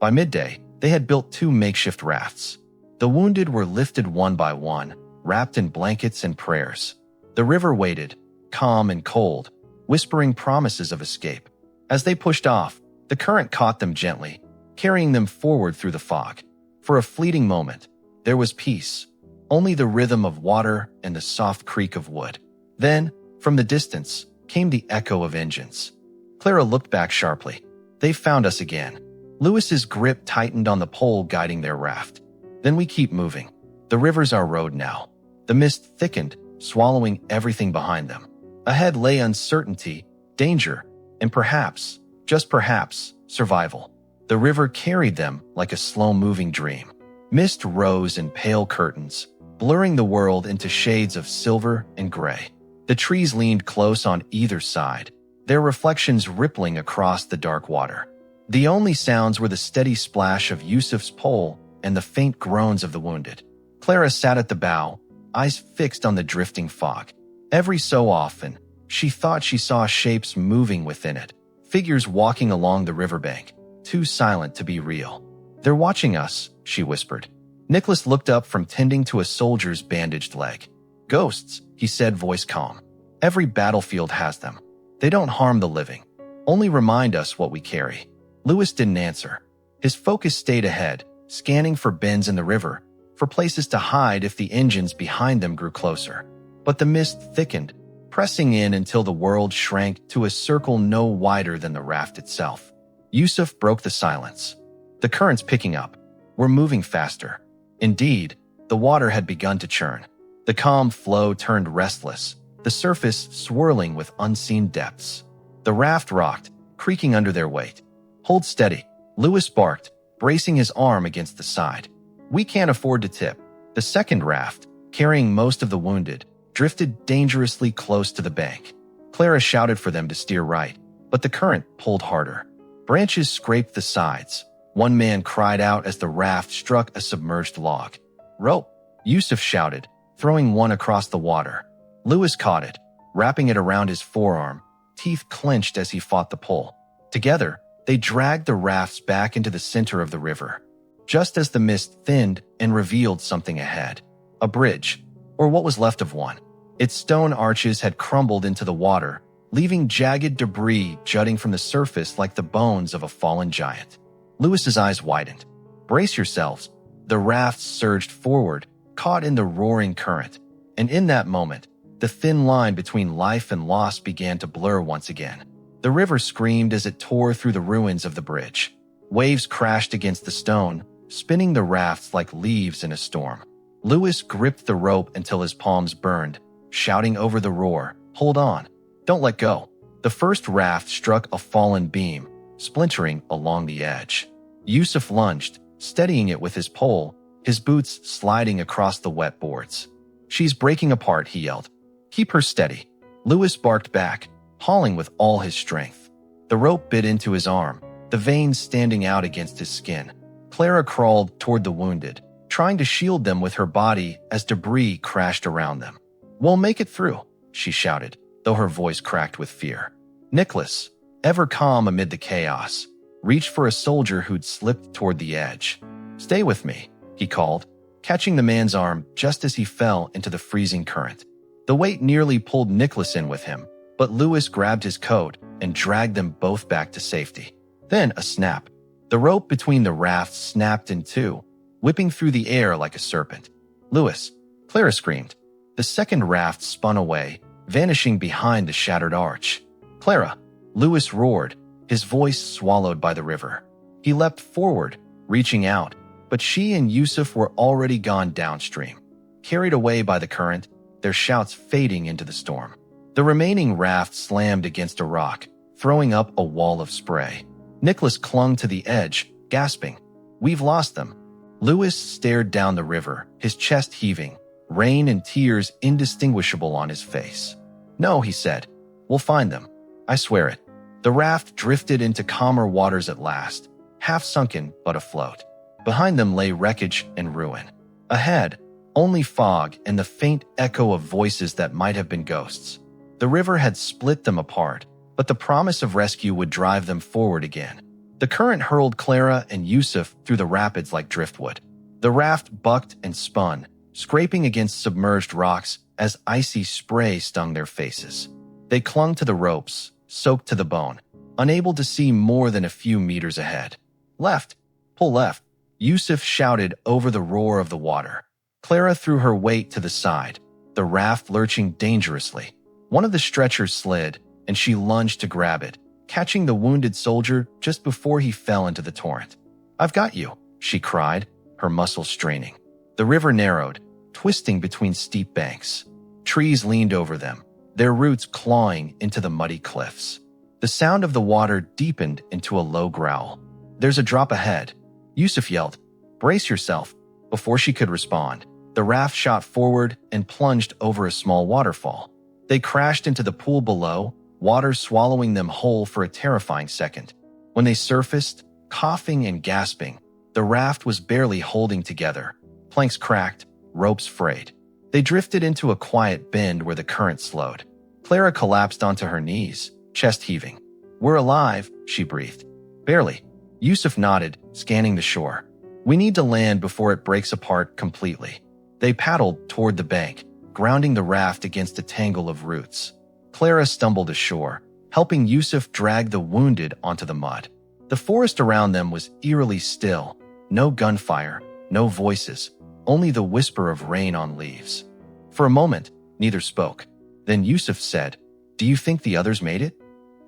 By midday, they had built 2 makeshift rafts. The wounded were lifted one by one, wrapped in blankets and prayers. The river waited, calm and cold, whispering promises of escape. As they pushed off, the current caught them gently, carrying them forward through the fog. For a fleeting moment, there was peace, only the rhythm of water and the soft creak of wood. Then, from the distance, came the echo of engines. Clara looked back sharply. They found us again. Lewis's grip tightened on the pole guiding their raft. Then we keep moving. The river's our road now. The mist thickened, swallowing everything behind them. Ahead lay uncertainty, danger, and perhaps, just perhaps, survival. The river carried them like a slow-moving dream. Mist rose in pale curtains, blurring the world into shades of silver and gray. The trees leaned close on either side, their reflections rippling across the dark water. The only sounds were the steady splash of Yusuf's pole and the faint groans of the wounded. Clara sat at the bow, eyes fixed on the drifting fog. Every so often, she thought she saw shapes moving within it, figures walking along the riverbank, too silent to be real. They're watching us, she whispered. Nicholas looked up from tending to a soldier's bandaged leg. Ghosts, he said, voice calm. Every battlefield has them. They don't harm the living, only remind us what we carry. Lewis didn't answer. His focus stayed ahead, scanning for bends in the river, for places to hide if the engines behind them grew closer. But the mist thickened, pressing in until the world shrank to a circle no wider than the raft itself. Yusuf broke the silence. The current's picking up. We're moving faster. Indeed, the water had begun to churn. The calm flow turned restless, the surface swirling with unseen depths. The raft rocked, creaking under their weight. Hold steady, Lewis barked, bracing his arm against the side. We can't afford to tip. The second raft, carrying most of the wounded, drifted dangerously close to the bank. Clara shouted for them to steer right, but the current pulled harder. Branches scraped the sides. One man cried out as the raft struck a submerged log. Rope, Yusuf shouted, throwing one across the water. Lewis caught it, wrapping it around his forearm, teeth clenched as he fought the pull. Together, they dragged the rafts back into the center of the river. Just as the mist thinned and revealed something ahead. A bridge, or what was left of one. Its stone arches had crumbled into the water, leaving jagged debris jutting from the surface like the bones of a fallen giant. Lewis's eyes widened. Brace yourselves. The rafts surged forward, caught in the roaring current. And in that moment, the thin line between life and loss began to blur once again. The river screamed as it tore through the ruins of the bridge. Waves crashed against the stone, spinning the rafts like leaves in a storm. Lewis gripped the rope until his palms burned, shouting over the roar, "Hold on. Don't let go." The first raft struck a fallen beam, splintering along the edge. Yusuf lunged, steadying it with his pole, his boots sliding across the wet boards. "She's breaking apart," he yelled. "Keep her steady." Lewis barked back, hauling with all his strength. The rope bit into his arm, the veins standing out against his skin. Clara crawled toward the wounded, trying to shield them with her body as debris crashed around them. "We'll make it through," she shouted, though her voice cracked with fear. Nicholas, ever calm amid the chaos, reached for a soldier who'd slipped toward the edge. "Stay with me," he called, catching the man's arm just as he fell into the freezing current. The weight nearly pulled Nicholas in with him, but Lewis grabbed his coat and dragged them both back to safety. Then a snap. The rope between the rafts snapped in two, whipping through the air like a serpent. "Lewis!" Clara screamed. The second raft spun away, vanishing behind the shattered arch. "Clara!" Lewis roared, his voice swallowed by the river. He leapt forward, reaching out, but she and Yusuf were already gone downstream, carried away by the current, their shouts fading into the storm. The remaining raft slammed against a rock, throwing up a wall of spray. Nicholas clung to the edge, gasping, "We've lost them." Lewis stared down the river, his chest heaving, rain and tears indistinguishable on his face. "No," he said. "We'll find them. I swear it." The raft drifted into calmer waters at last, half sunken but afloat. Behind them lay wreckage and ruin. Ahead, only fog and the faint echo of voices that might have been ghosts. The river had split them apart, but the promise of rescue would drive them forward again. The current hurled Clara and Yusuf through the rapids like driftwood. The raft bucked and spun, scraping against submerged rocks as icy spray stung their faces. They clung to the ropes, soaked to the bone, unable to see more than a few meters ahead. "Left! Pull left!" Yusuf shouted over the roar of the water. Clara threw her weight to the side, the raft lurching dangerously. One of the stretchers slid, and she lunged to grab it, catching the wounded soldier just before he fell into the torrent. "I've got you," she cried, her muscles straining. The river narrowed, twisting between steep banks. Trees leaned over them, their roots clawing into the muddy cliffs. The sound of the water deepened into a low growl. "There's a drop ahead," Yusuf yelled. "Brace yourself." Before she could respond, the raft shot forward and plunged over a small waterfall. They crashed into the pool below, water swallowing them whole for a terrifying second. When they surfaced, coughing and gasping, the raft was barely holding together. Planks cracked, ropes frayed. They drifted into a quiet bend where the current slowed. Clara collapsed onto her knees, chest heaving. "We're alive," she breathed. "Barely." Yusuf nodded, scanning the shore. "We need to land before it breaks apart completely." They paddled toward the bank, grounding the raft against a tangle of roots. Clara stumbled ashore, helping Yusuf drag the wounded onto the mud. The forest around them was eerily still. No gunfire, no voices, only the whisper of rain on leaves. For a moment, neither spoke. Then Yusuf said, "Do you think the others made it?"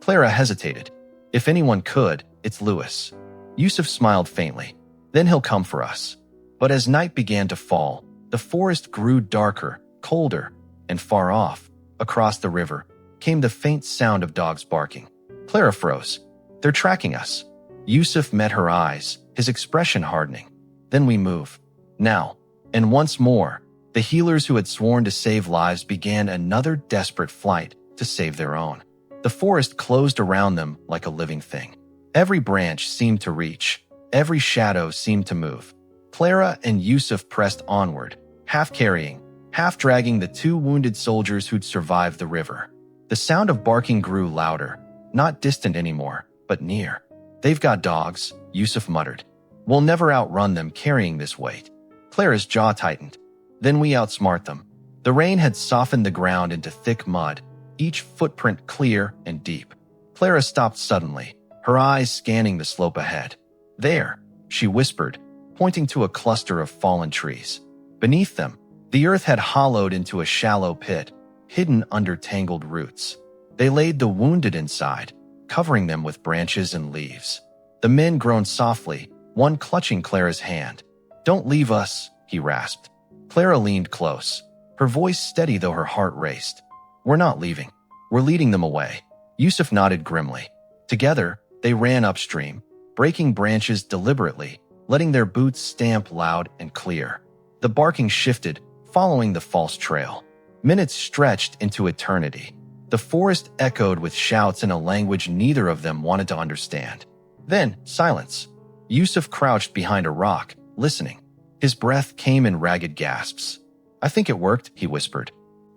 Clara hesitated. "If anyone could, it's Lewis." Yusuf smiled faintly. "Then he'll come for us." But as night began to fall, the forest grew darker, colder, and far off, across the river, came the faint sound of dogs barking. Clara froze. "They're tracking us." Yusuf met her eyes, his expression hardening. "Then we move. Now." And once more, the healers who had sworn to save lives began another desperate flight to save their own. The forest closed around them like a living thing. Every branch seemed to reach. Every shadow seemed to move. Clara and Yusuf pressed onward, half carrying, half dragging the two wounded soldiers who'd survived the river. The sound of barking grew louder, not distant anymore, but near. "They've got dogs," Yusuf muttered. "We'll never outrun them carrying this weight." Clara's jaw tightened. "Then we outsmart them." The rain had softened the ground into thick mud, each footprint clear and deep. Clara stopped suddenly, her eyes scanning the slope ahead. "There," she whispered, pointing to a cluster of fallen trees. Beneath them, the earth had hollowed into a shallow pit, hidden under tangled roots. They laid the wounded inside, covering them with branches and leaves. The men groaned softly, one clutching Clara's hand. "Don't leave us," he rasped. Clara leaned close, her voice steady though her heart raced. "We're not leaving. We're leading them away." Yusuf nodded grimly. Together, they ran upstream, breaking branches deliberately, letting their boots stamp loud and clear. The barking shifted, following the false trail. Minutes stretched into eternity. The forest echoed with shouts in a language neither of them wanted to understand. Then, silence. Yusuf crouched behind a rock, listening. His breath came in ragged gasps. "I think it worked," he whispered.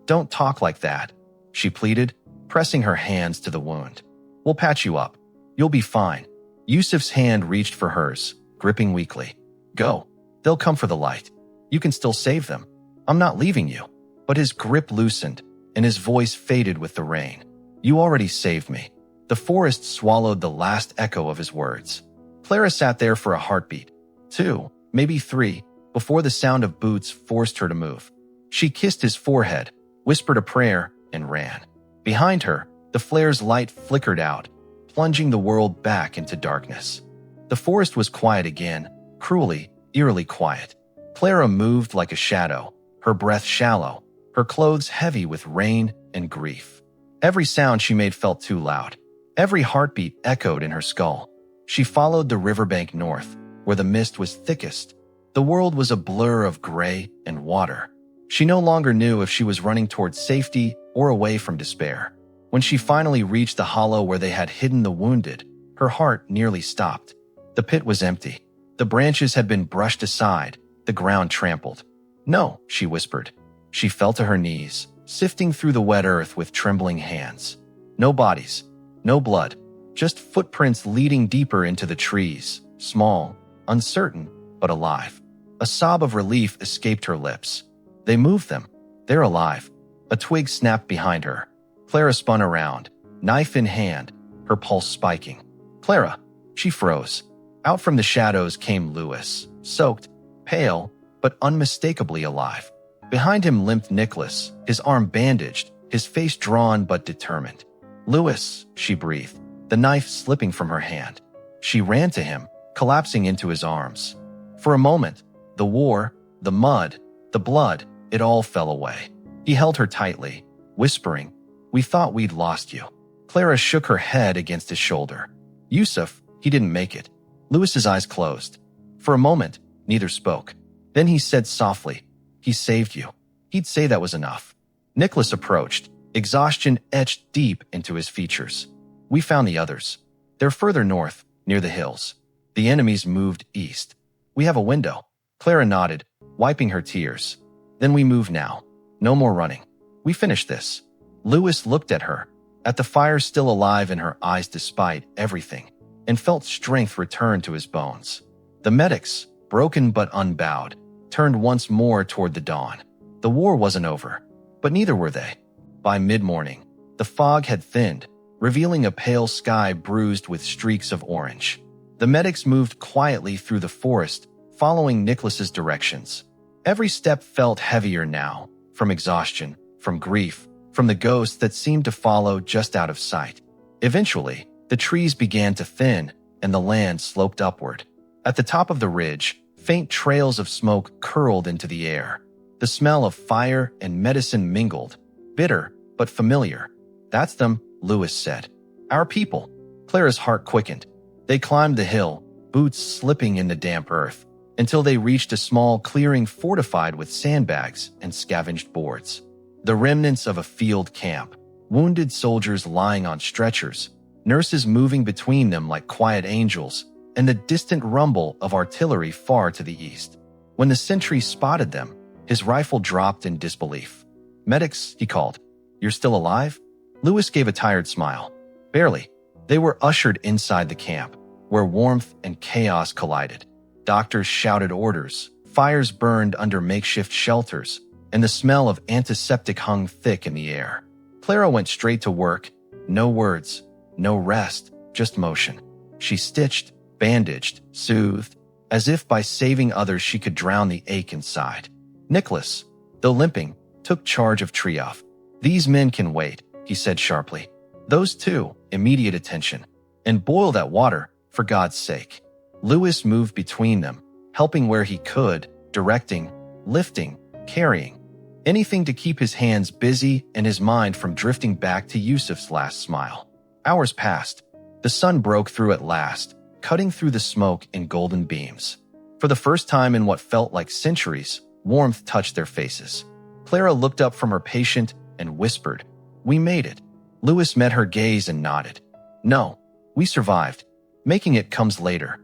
"Don't talk like that," she pleaded, pressing her hands to the wound. "We'll patch you up. You'll be fine." Yusuf's hand reached for hers, gripping weakly. "Go. They'll come for the light. You can still save them. I'm not leaving you." But his grip loosened, and his voice faded with the rain. "You already saved me." The forest swallowed the last echo of his words. Clara sat there for a heartbeat, 2, maybe 3, before the sound of boots forced her to move. She kissed his forehead, whispered a prayer, and ran. Behind her, the flare's light flickered out, plunging the world back into darkness. The forest was quiet again, cruelly, eerily quiet. Clara moved like a shadow, her breath shallow, her clothes heavy with rain and grief. Every sound she made felt too loud. Every heartbeat echoed in her skull. She followed the riverbank north, where the mist was thickest. The world was a blur of gray and water. She no longer knew if she was running towards safety or away from despair. When she finally reached the hollow where they had hidden the wounded, her heart nearly stopped. The pit was empty. The branches had been brushed aside, the ground trampled. "No," she whispered. She fell to her knees, sifting through the wet earth with trembling hands. No bodies, no blood, just footprints leading deeper into the trees, small, uncertain, but alive. A sob of relief escaped her lips. They moved them. They're alive. A twig snapped behind her. Clara spun around, knife in hand, her pulse spiking. "Clara!" She froze. Out from the shadows came Lewis, soaked, pale, but unmistakably alive. Behind him limped Nicholas, his arm bandaged, his face drawn but determined. "Lewis," she breathed, the knife slipping from her hand. She ran to him, collapsing into his arms. For a moment, the war, the mud, the blood, it all fell away. He held her tightly, whispering, "We thought we'd lost you." Clara shook her head against his shoulder. "Yusuf, he didn't make it." Lewis's eyes closed. For a moment, neither spoke. Then he said softly, "He saved you." He'd say that was enough. Nicholas approached, exhaustion etched deep into his features. "We found the others. They're further north, near the hills. The enemies moved east. We have a window." Clara nodded, wiping her tears. "Then we move now. No more running. We finish this." Lewis looked at her, at the fire still alive in her eyes despite everything, and felt strength return to his bones. The medics, broken but unbowed, turned once more toward the dawn. The war wasn't over, but neither were they. By mid-morning, the fog had thinned, revealing a pale sky bruised with streaks of orange. The medics moved quietly through the forest, following Nicholas's directions. Every step felt heavier now, from exhaustion, from grief, from the ghosts that seemed to follow just out of sight. Eventually, the trees began to thin, and the land sloped upward. At the top of the ridge, faint trails of smoke curled into the air. The smell of fire and medicine mingled, bitter but familiar. "That's them," Lewis said. "Our people." Clara's heart quickened. They climbed the hill, boots slipping in the damp earth, until they reached a small clearing fortified with sandbags and scavenged boards. The remnants of a field camp, wounded soldiers lying on stretchers, nurses moving between them like quiet angels, and the distant rumble of artillery far to the east. When the sentry spotted them, his rifle dropped in disbelief. "Medics," he called. "You're still alive?" Lewis gave a tired smile. "Barely." They were ushered inside the camp, where warmth and chaos collided. Doctors shouted orders, fires burned under makeshift shelters, and the smell of antiseptic hung thick in the air. Clara went straight to work. No words, no rest, just motion. She stitched, bandaged, soothed, as if by saving others she could drown the ache inside. Nicholas, though limping, took charge of Triov. "These men can wait," he said sharply. "Those two, immediate attention. And boil that water, for God's sake." Lewis moved between them, helping where he could, directing, lifting, carrying. Anything to keep his hands busy and his mind from drifting back to Yusuf's last smile. Hours passed. The sun broke through at last, cutting through the smoke in golden beams. For the first time in what felt like centuries, warmth touched their faces. Clara looked up from her patient and whispered, "We made it." Lewis met her gaze and nodded. "No, we survived. Making it comes later."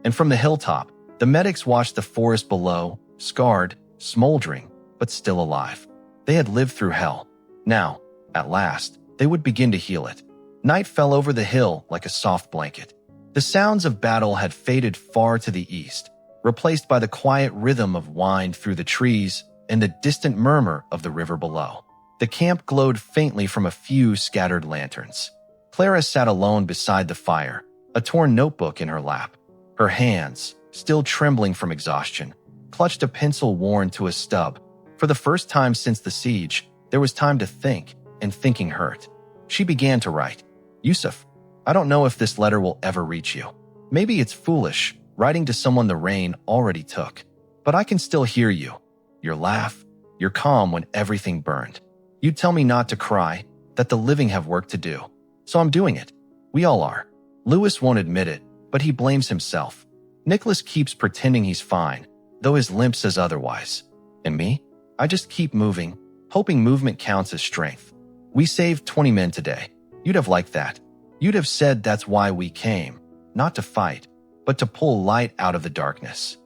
And from the hilltop, the medics watched the forest below, scarred, smoldering, but still alive. They had lived through hell. Now, at last, they would begin to heal it. Night fell over the hill like a soft blanket. The sounds of battle had faded far to the east, replaced by the quiet rhythm of wind through the trees and the distant murmur of the river below. The camp glowed faintly from a few scattered lanterns. Clara sat alone beside the fire, a torn notebook in her lap. Her hands, still trembling from exhaustion, clutched a pencil worn to a stub. For the first time since the siege, there was time to think, and thinking hurt. She began to write. "Yusuf, I don't know if this letter will ever reach you. Maybe it's foolish, writing to someone the rain already took. But I can still hear you. Your laugh, your calm when everything burned. You'd tell me not to cry, that the living have work to do. So I'm doing it. We all are. Lewis won't admit it, but he blames himself. Nicholas keeps pretending he's fine, though his limp says otherwise. And me? I just keep moving, hoping movement counts as strength. We saved 20 men today. You'd have liked that. You'd have said that's why we came, not to fight, but to pull light out of the darkness.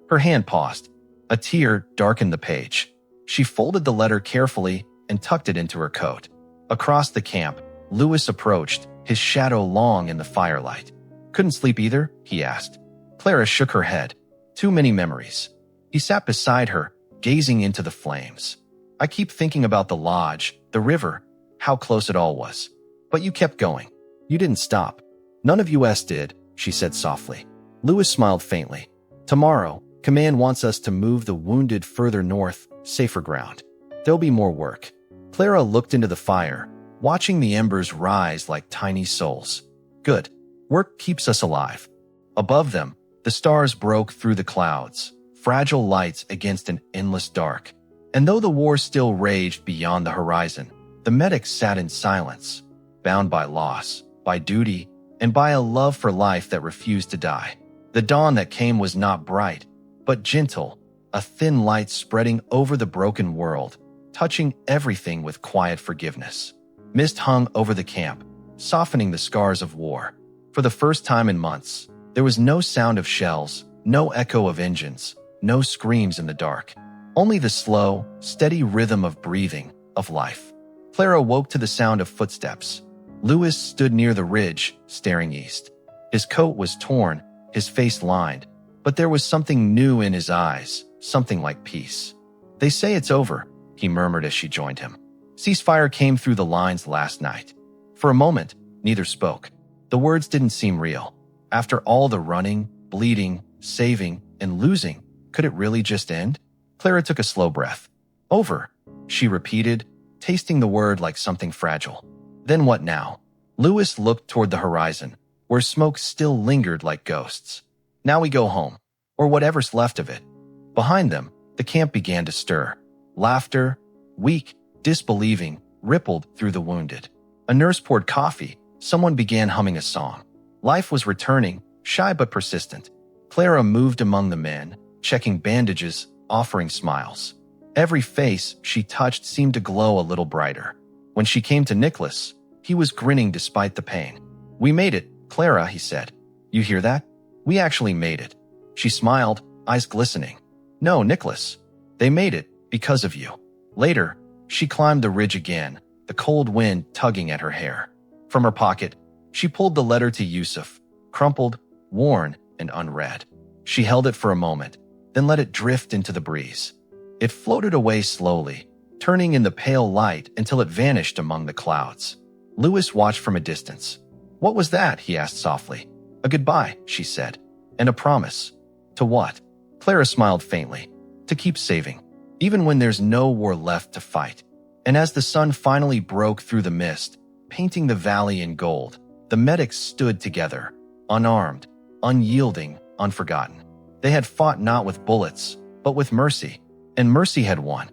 Her hand paused. A tear darkened the page. She folded the letter carefully and tucked it into her coat. Across the camp, Lewis approached, his shadow long in the firelight. Couldn't sleep either? He asked. Clara shook her head. Too many memories. He sat beside her, gazing into the flames. I keep thinking about the lodge, the river, how close it all was. But you kept going. You didn't stop. None of us did, she said softly. Lewis smiled faintly. Tomorrow, Command wants us to move the wounded further north, safer ground. There'll be more work. Clara looked into the fire, watching the embers rise like tiny souls. Good. Work keeps us alive. Above them, the stars broke through the clouds, fragile lights against an endless dark. And though the war still raged beyond the horizon, the medics sat in silence, bound by loss, by duty, and by a love for life that refused to die. The dawn that came was not bright, but gentle, a thin light spreading over the broken world, touching everything with quiet forgiveness. Mist hung over the camp, softening the scars of war. For the first time in months, there was no sound of shells, no echo of engines, no screams in the dark. Only the slow, steady rhythm of breathing, of life. Clara woke to the sound of footsteps. Lewis stood near the ridge, staring east. His coat was torn, his face lined, but there was something new in his eyes, something like peace. They say it's over, he murmured as she joined him. Ceasefire came through the lines last night. For a moment, neither spoke. The words didn't seem real. After all the running, bleeding, saving, and losing, could it really just end? Clara took a slow breath. Over, she repeated, tasting the word like something fragile. Then what now? Lewis looked toward the horizon, where smoke still lingered like ghosts. Now we go home, or whatever's left of it. Behind them, the camp began to stir. Laughter, weak, disbelieving, rippled through the wounded. A nurse poured coffee. Someone began humming a song. Life was returning, shy but persistent. Clara moved among the men, checking bandages, offering smiles. Every face she touched seemed to glow a little brighter. When she came to Nicholas, he was grinning despite the pain. We made it, Clara, he said. You hear that? We actually made it. She smiled, eyes glistening. No, Nicholas. They made it because of you. Later, she climbed the ridge again, the cold wind tugging at her hair. From her pocket, she pulled the letter to Yusuf, crumpled, worn, and unread. She held it for a moment, then let it drift into the breeze. It floated away slowly, turning in the pale light until it vanished among the clouds. Lewis watched from a distance. What was that? He asked softly. A goodbye, she said. And a promise. To what? Clara smiled faintly. To keep saving, even when there's no war left to fight. And as the sun finally broke through the mist, painting the valley in gold, the medics stood together, unarmed, unyielding, unforgotten. They had fought not with bullets, but with mercy, and mercy had won.